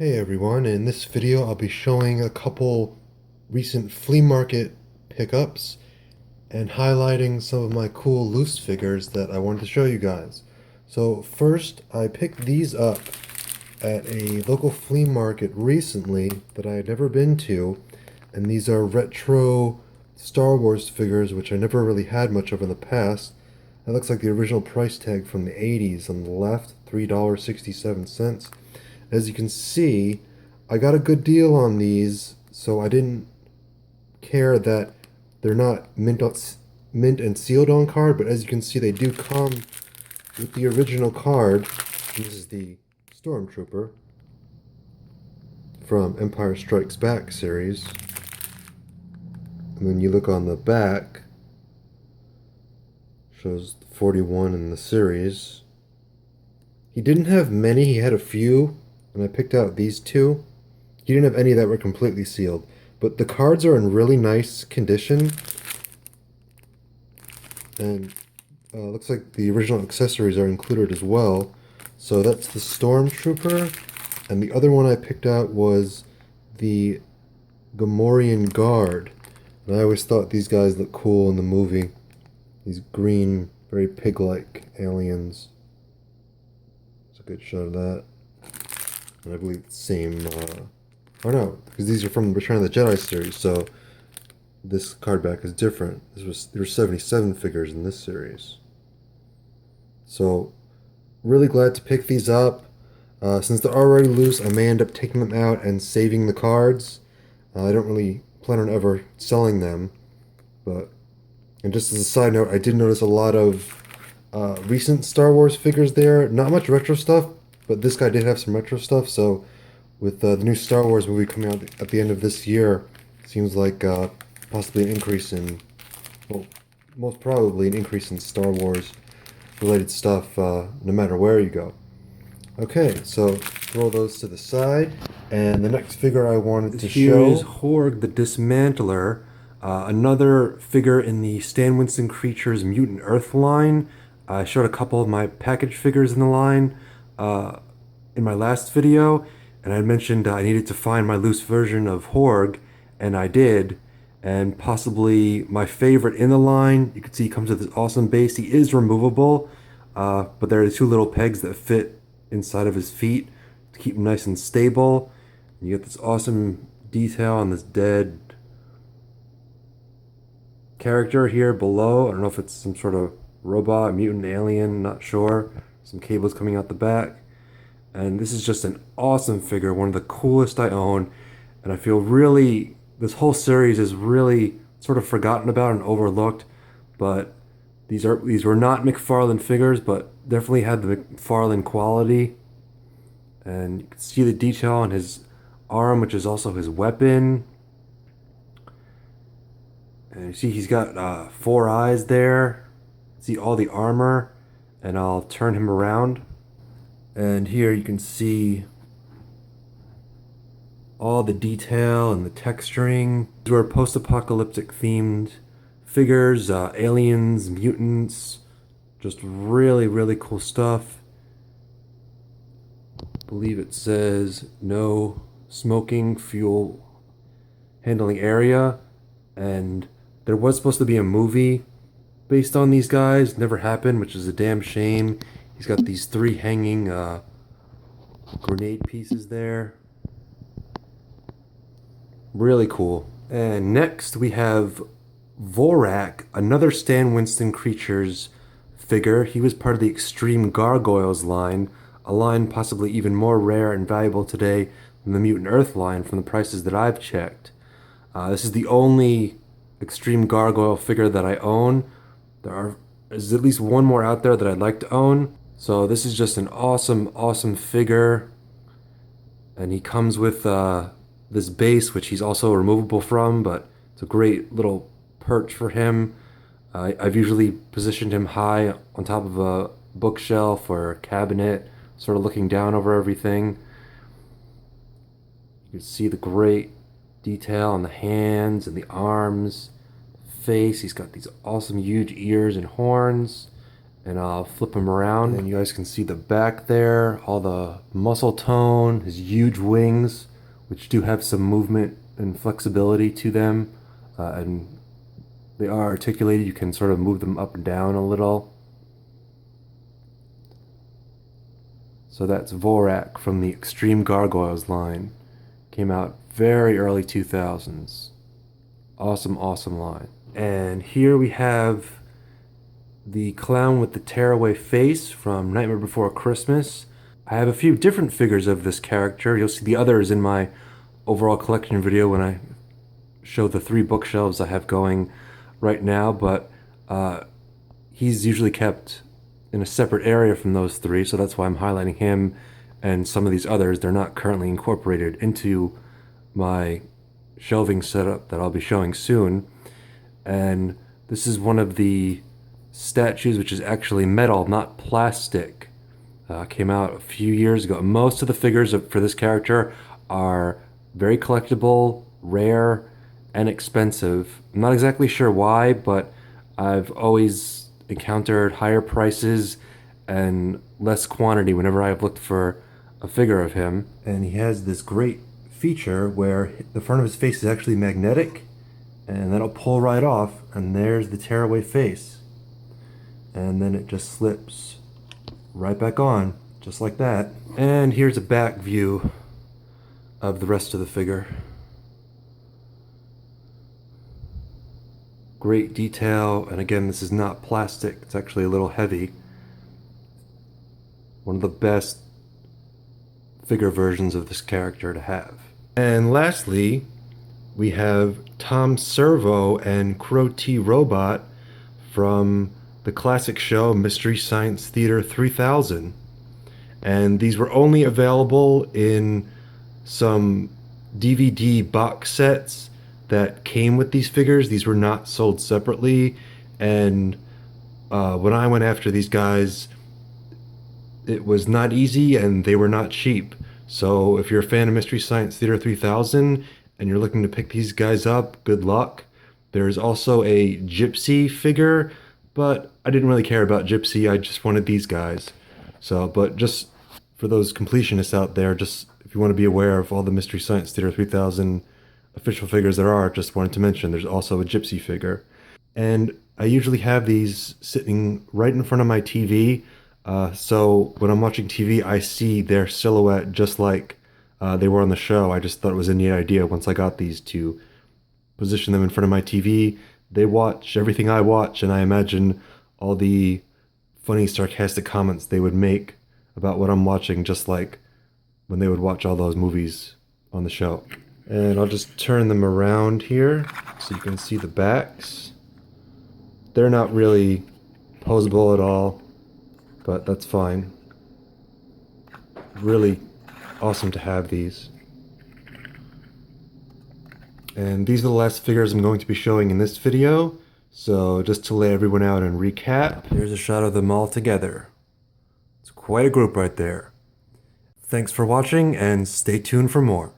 Hey everyone, in this video I'll be showing a couple recent flea market pickups and highlighting some of my cool loose figures that I wanted to show you guys. So first, I picked these up at a local flea market recently that I had never been to, and these are retro Star Wars figures which I never really had much of in the past. That looks like the original price tag from the 80s on the left, $3.67. As you can see, I got a good deal on these, so I didn't care that they're not mint and sealed on card, but as you can see, they do come with the original card. This is the Stormtrooper from Empire Strikes Back series. And then you look on the back, shows 41 in the series. He didn't have many, he had a few, and I picked out these two. He didn't have any that were completely sealed, but the cards are in really nice condition, and looks like the original accessories are included as well. So that's the Stormtrooper, and the other one I picked out was the Gamorrean Guard. And I always thought these guys looked cool in the movie. These green, very pig-like aliens. It's a good shot of that. And I believe the same, oh no, because these are from Return of the Jedi series, so this card back is different. There were 77 figures in this series. So, really glad to pick these up. Since they're already loose, I may end up taking them out and saving the cards. I don't really plan on ever selling them, but, and just as a side note, I did notice a lot of recent Star Wars figures there. Not much retro stuff, but this guy did have some retro stuff, so with the new Star Wars movie coming out at the end of this year, seems like possibly an increase in, well, most probably an increase in Star Wars related stuff no matter where you go. Okay, so throw those to the side, and the next figure I wanted to Here show is Horgg the Dismantler, another figure in the Stan Winstons Creatures Mutant Earth line. I showed a couple of my package figures in the line in my last video, and I mentioned I needed to find my loose version of Horgg, and I did. And possibly my favorite in the line. You can see he comes with this awesome base. He is removable, but there are two little pegs that fit inside of his feet to keep him nice and stable. You get this awesome detail on this dead character here below. I don't know if it's some sort of robot, mutant alien, not sure. Some cables coming out the back. And this is just an awesome figure, one of the coolest I own. And I feel really, this whole series is really sort of forgotten about and overlooked. But these were not McFarlane figures, but definitely had the McFarlane quality. And you can see the detail on his arm, which is also his weapon. And you see he's got 4 eyes there. See all the armor, and I'll turn him around. And here you can see all the detail and the texturing. These were post-apocalyptic themed figures, aliens, mutants, just really, really cool stuff. I believe it says no smoking fuel handling area, and there was supposed to be a movie based on these guys. Never happened, which is a damn shame. He's got these 3 hanging grenade pieces there. Really cool. And next we have Vorak, another Stan Winstons Creatures figure. He was part of the Extreme Gargoyles line, a line possibly even more rare and valuable today than the Mutant Earth line from the prices that I've checked. This is the only Extreme Gargoyle figure that I own. There's at least one more out there that I'd like to own. So this is just an awesome, awesome figure. And he comes with this base, which he's also removable from, but it's a great little perch for him. I've usually positioned him high on top of a bookshelf or a cabinet, sort of looking down over everything. You can see the great detail on the hands and the arms, face. He's got these awesome huge ears and horns, And I'll flip him around and you guys can see the back there, all the muscle tone, his huge wings, which do have some movement and flexibility to them. And they are articulated. You can sort of move them up and down a little. So that's Vorak from the Extreme Gargoyles line. Came out very early 2000s. Awesome, awesome line. And here we have the clown with the tearaway face from Nightmare Before Christmas. I have a few different figures of this character. You'll see the others in my overall collection video when I show the 3 bookshelves I have going right now, but he's usually kept in a separate area from those 3, so that's why I'm highlighting him and some of these others. They're not currently incorporated into my shelving setup that I'll be showing soon. And this is one of the statues, which is actually metal, not plastic. Came out a few years ago. Most of the figures for this character are very collectible, rare, and expensive. I'm not exactly sure why, but I've always encountered higher prices and less quantity whenever I've looked for a figure of him. And he has this great feature where the front of his face is actually magnetic, and that'll pull right off, and there's the tearaway face. And then it just slips right back on, just like that. And here's a back view of the rest of the figure. Great detail, and again, this is not plastic, it's actually a little heavy. One of the best figure versions of this character to have. And lastly, we have Tom Servo and Crow T Robot from the classic show Mystery Science Theater 3000. And these were only available in some DVD box sets that came with these figures. These were not sold separately. And when I went after these guys, it was not easy and they were not cheap. So if you're a fan of Mystery Science Theater 3000 and you're looking to pick these guys up, good luck. There's also a Gypsy figure, but I didn't really care about Gypsy. I just wanted these guys. So, but just for those completionists out there, just if you want to be aware of all the Mystery Science Theater 3000 official figures there are, just wanted to mention there's also a Gypsy figure. And I usually have these sitting right in front of my TV. So when I'm watching TV, I see their silhouette just like they were on the show. I just thought it was a neat idea once I got these to position them in front of my TV. They watch everything I watch, and I imagine all the funny, sarcastic comments they would make about what I'm watching, just like when they would watch all those movies on the show. And I'll just turn them around here so you can see the backs. They're not really posable at all, but that's fine. Really awesome to have these. And these are the last figures I'm going to be showing in this video. So just to lay everyone out and recap, here's a shot of them all together. It's quite a group right there. Thanks for watching and stay tuned for more.